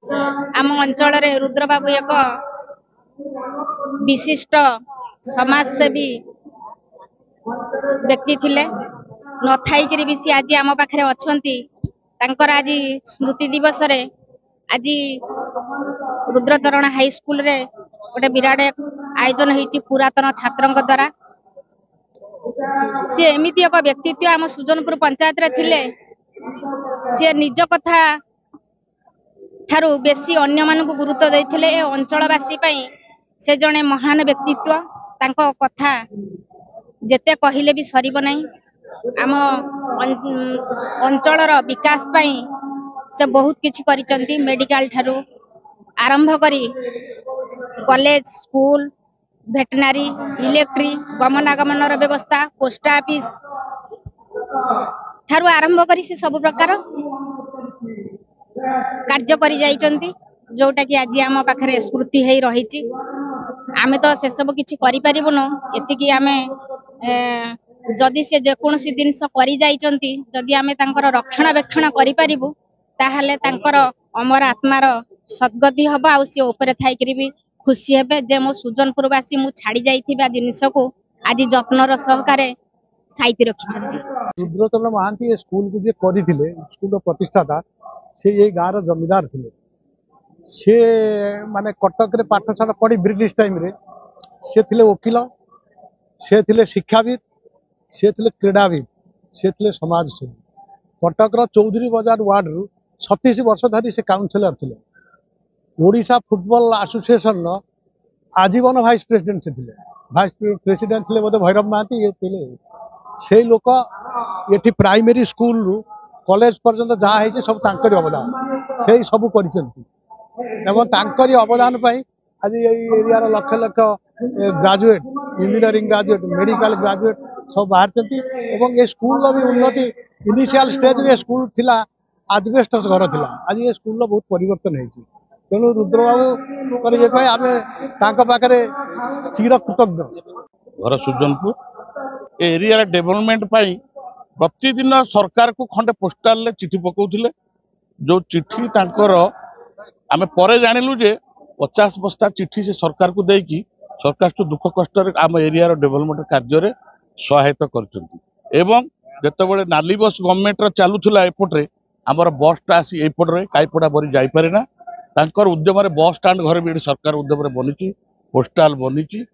आम अंचल रुद्रबाबू एक विशिष्ट समाजसेवी व्यक्ति थिले न थाई भी सी आज आम पाखे अच्छा आज स्मृति दिवस रे आज रुद्रचरण हाई स्कूल रे गोटे विराट आयोजन होती पुरातन छात्रों द्वारा सी एमती एक व्यक्तित्व आम सुजनपुर पंचायत रे थिले सी निज कथा ठारू बेसी अन्य मानक गुरुत्व देते अंचलवासी से जड़े महान व्यक्तित्व तांको कथा जेते कहले भी सरीब नहीं आम अंचलर विकास पाई से बहुत किछि करिसंती मेडिकल ठारू आरंभ करी कॉलेज स्कूल वेटनरी इलेक्ट्रिक गमनागमन व्यवस्था पोस्ट ऑफिस ठारू आरंभ करी से सब प्रकार कार्य करी जाइचंती जोटा कि आज आम पाखरे स्मृति है रही आमे तो से सब किछि करि परिबुनो एतिकी आमे जदि से जेकोसी जिनस करि जाइचंती जदि आमे तांकर रक्षणाबेक्षण करि परिबु ताहले तांकर अमर आत्मार सद्गति हबा आ से ऊपर थाई करी भी खुशी हेबे जे मो सुजनपुरवासी मु छाड़ी जाइथिबा जिनिस को आज जत्नर सहकारे साइति रखिछंती। रुद्रचरण महांती ए स्कूल को जे करिथिले स्कूल प्रतिष्ठाता से ये गाँव जमीदार थिले से माने कटक रे पाठशाला पढ़ी ब्रिटिश टाइम रे से थिले वकील से थिले शिक्षाविद से थिले क्रीड़ाविद से थिले समाजसेवी कटक चौधरी बाजार वार्ड रु 36 वर्ष धरी से काउंसिलर थिले ओडिशा फुटबॉल एसोसिएशन आजीवन वाइस प्रेसिडेंट से थिले वाइस प्रेसिडेंट थिले बोधे भैरव महांती ये थिले से लोक ये प्राइमरी स्कूल रु कॉलेज पर्यंत जहाँ है सब तांकरी अवदान से सब कर अवदान आज एरिया लक्ष लक्ष graduate engineering graduate medical graduate सब बाहर ये स्कूल भी उन्नति इनिशियल स्टेज रे स्कूल थिला आजबेस्टस घर थिला आज ये स्कूल बहुत परिवर्तन है तेणु रुद्रबाबू पर ये आम पाखे चिर कृतज्ञ घर सुजनपुर एरिया डेवलपमेंट प्रतिदिन सरकार को खंडे पोस्टाल चिठी पकाउथिले जो चिठी तांकर आमे परे जानिलु जे 50 बस्ता चिठी से सरकार को देकी सरकार तो दुख कष्ट आम एरिया डेवलपमेंट कार्य सहायता करछंती एवं जेतेबेले नाली बस गवर्नमेंट चलुला एपटे आमर बसटा आसी एपटे काईपड़ा बरी जाई पारे ना तांकर उद्यम रे बस स्टाण्ड घर भी सरकार उद्यम रे बनी पोस्टाल बनी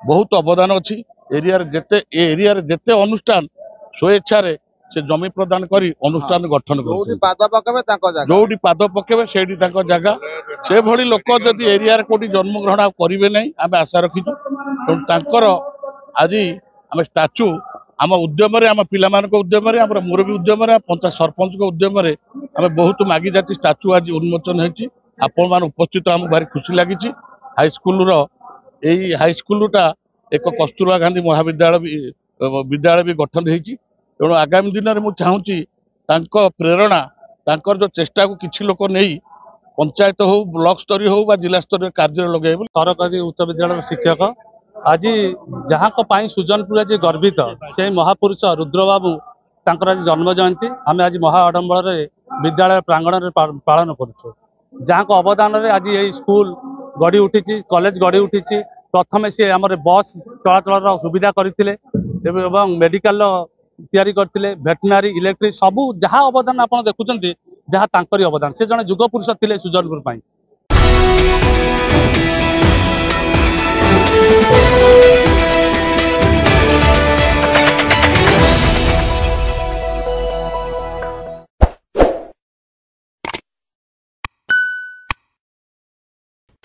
बहुत अवदान अच्छी एरिया जेते अनुष्ठान स्वेच्छा से जमी प्रदान करी अनुष्ठान गठन जोडी पाद पकेबे सेठी जगह से भली लोक जदि एरिया कोटी जन्म ग्रहण करेंगे नहीं आम आशा रखीचु तेणु आज आम स्टाच्यू आम उद्यम आम पिला उद्यम आम मुरबी उद्यम पंचायत सरपंच उद्यम आम बहुत मागी जाती स्टाच्यू आज उन्मोचन होती आपण मान उपस्थित आम भारी खुशी लगी हाईस्कूल हाईस्कूलटा एक कस्तूरबा गांधी महाविद्यालय भी गठन होती तेणु आगामी दिन में मुझे प्रेरणा तांकर जो चेष्टा को किसी लोक नहीं पंचायत हो ब्लॉक स्तरीय हो जिला स्तरीय कार्य लगे सरकारी उच्च विद्यालय शिक्षक आज जहाँ सुजनपुर आज गर्वित से महापुरुष रुद्रबाबू आज जन्म जयंती आम आज महाआडंबर विद्यालय प्रांगण में पालन करुँ जहाँ अवदान आज ये स्कूल गढ़ी उठी कॉलेज गढ़ी उठी प्रथम सी आम बस चलाचल सुविधा करते मेडिकल तैयारी करते वेटनरी इलेक्ट्रिक सबू जहाँ अवदान आप देखुं जहाँ अवदान से जड़े जुग पुरुष थे सुजनपुर।